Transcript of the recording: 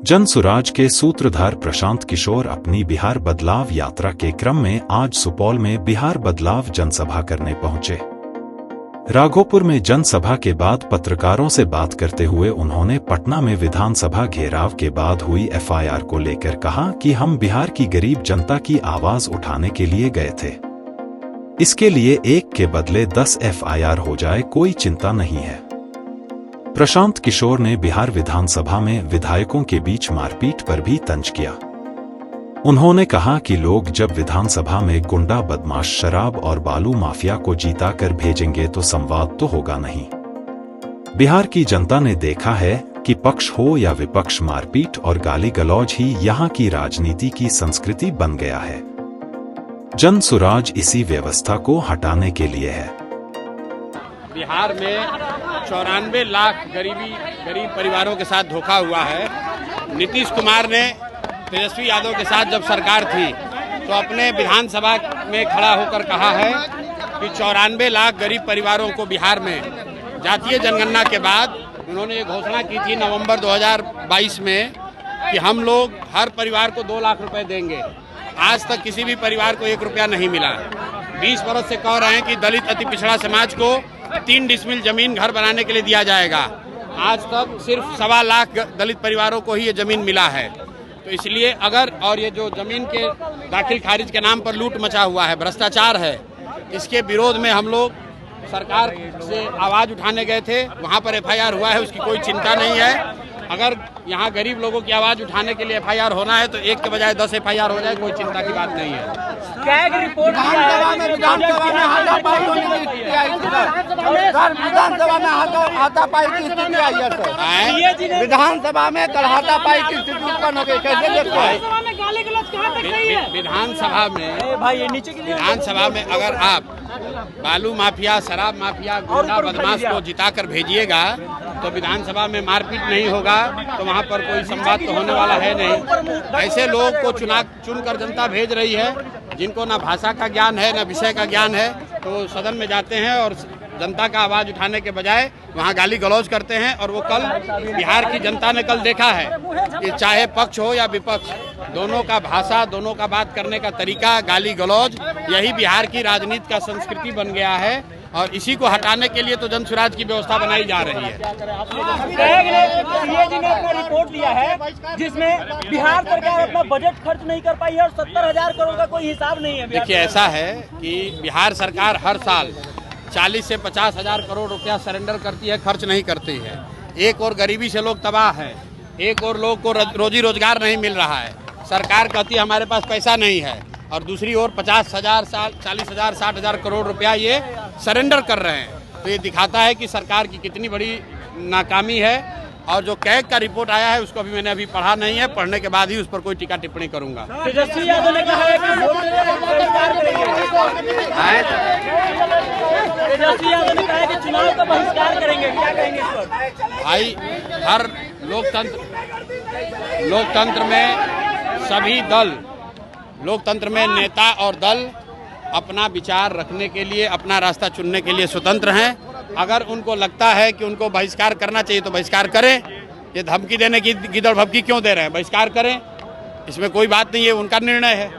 जनसुराज के सूत्रधार प्रशांत किशोर अपनी बिहार बदलाव यात्रा के क्रम में आज सुपौल में बिहार बदलाव जनसभा करने पहुंचे। राघोपुर में जनसभा के बाद पत्रकारों से बात करते हुए उन्होंने पटना में विधानसभा घेराव के बाद हुई एफआईआर को लेकर कहा कि हम बिहार की गरीब जनता की आवाज उठाने के लिए गए थे। इसके लिए एक के बदले 10 एफआईआर हो जाए कोई चिंता नहीं है। प्रशांत किशोर ने बिहार विधानसभा में विधायकों के बीच मारपीट पर भी तंज किया। उन्होंने कहा कि लोग जब विधानसभा में गुंडा बदमाश शराब और बालू माफिया को जीता कर भेजेंगे तो संवाद तो होगा नहीं। बिहार की जनता ने देखा है कि पक्ष हो या विपक्ष, मारपीट और गाली गलौज ही यहाँ की राजनीति की संस्कृति बन गया है। जनसुराज इसी व्यवस्था को हटाने के लिए है। बिहार में 94 लाख गरीब परिवारों के साथ धोखा हुआ है। नीतीश कुमार ने तेजस्वी यादव के साथ जब सरकार थी तो अपने विधानसभा में खड़ा होकर कहा है कि 94 लाख गरीब परिवारों को बिहार में जातीय जनगणना के बाद उन्होंने ये घोषणा की थी नवंबर 2022 में कि हम लोग हर परिवार को 2 लाख रुपए देंगे। आज तक किसी भी परिवार को 1 रुपया नहीं मिला। 20 वर्ष से कह रहे हैं कि दलित अति पिछड़ा समाज को 3 डिसमिल जमीन घर बनाने के लिए दिया जाएगा। आज तक सिर्फ 1.25 लाख दलित परिवारों को ही ये जमीन मिला है। तो इसलिए और ये जो जमीन के दाखिल खारिज के नाम पर लूट मचा हुआ है, भ्रष्टाचार है, इसके विरोध में हम लोग सरकार से आवाज उठाने गए थे। वहाँ पर एफआईआर हुआ है, उसकी कोई चिंता नहीं है। अगर यहाँ गरीब लोगों की आवाज उठाने के लिए एफआईआर होना है तो 1 के बजाय 10 एफआईआर हो जाए, कोई चिंता की बात नहीं है। विधानसभा में हाथापाई की स्थिति आई है सर। विधानसभा में कल हाथापाई की स्थिति उत्पन्न हो गई, कैसे देखते हैं? विधानसभा में अगर आप बालू माफिया, शराब माफिया, गुंडा बदमाश को जिताकर भेजिएगा तो विधानसभा में मारपीट नहीं होगा, तो वहाँ पर कोई संवाद तो होने वाला है नहीं। ऐसे लोग को चुनकर जनता भेज रही है जिनको ना भाषा का ज्ञान है, ना विषय का ज्ञान है, तो सदन में जाते हैं और जनता का आवाज उठाने के बजाय वहाँ गाली गलौज करते हैं। और वो कल बिहार की जनता ने कल देखा है कि चाहे पक्ष हो या विपक्ष, दोनों का भाषा, दोनों का बात करने का तरीका, गाली गलौज, यही बिहार की राजनीति का संस्कृति बन गया है। और इसी को हटाने के लिए तो जनसुराज की व्यवस्था बनाई जा रही है। सीएजी ने अपना रिपोर्ट दिया है जिसमें बिहार सरकार अपना बजट खर्च नहीं कर पाई है और 70,000 करोड़ का कोई हिसाब नहीं है। देखिए, ऐसा है कि बिहार सरकार हर साल 40 से 50,000 करोड़ रुपया सरेंडर करती है, खर्च नहीं करती है। एक और गरीबी से लोग तबाह हैं, एक और लोग को रोजी रोजगार नहीं मिल रहा है। सरकार कहती है हमारे पास पैसा नहीं है, और दूसरी ओर 50,000, 40,000, 60,000 करोड़ रुपया ये सरेंडर कर रहे हैं। तो ये दिखाता है कि सरकार की कितनी बड़ी नाकामी है। और जो कैग का रिपोर्ट आया है उसको मैंने अभी पढ़ा नहीं है, पढ़ने के बाद ही उस पर कोई टीका टिप्पणी करूंगा। तेजस्वी यादव ने कहा है कि चुनाव का बहिष्कार करेंगे, क्या कहेंगे इस पर? भाई, हर लोकतंत्र में सभी दल, लोकतंत्र में नेता और दल अपना विचार रखने के लिए, अपना रास्ता चुनने के लिए स्वतंत्र हैं। अगर उनको लगता है कि उनको बहिष्कार करना चाहिए तो बहिष्कार करें। ये धमकी देने की गिदड़ भभकी क्यों दे रहे हैं? बहिष्कार करें, इसमें कोई बात नहीं है, उनका निर्णय है।